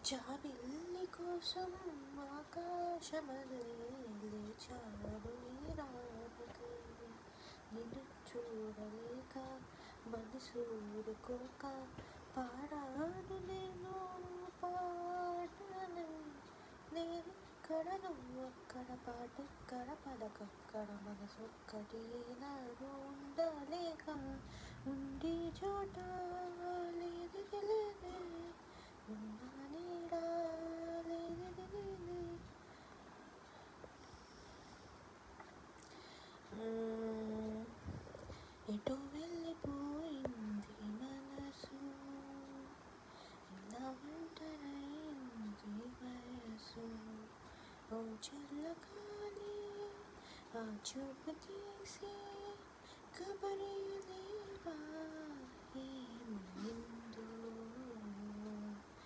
జాబిల్లి కోసం ఆకాశమల్లే లేచాడు నీ రాకకై. నిన్ను చూడలేక మనసు ఊరుకోక పాడాను నేను పాటనై. నేనిక్కడ నువ్వక్కడ పాటెక్కడ పలకక్కడ మనసొక్కటి ఏనాడు ఉండలేక ఉండి చోట లేనిది లేదే ఉన్నా నీడా లేనిది లేదే. ఎటో వెళ్ళిపోయింది మనసు ఇలా ఒంటరైంది వయసు. ఓ చల్లగాలి ఆ చూపు తీసి కబురేలేవా ఏమైంది.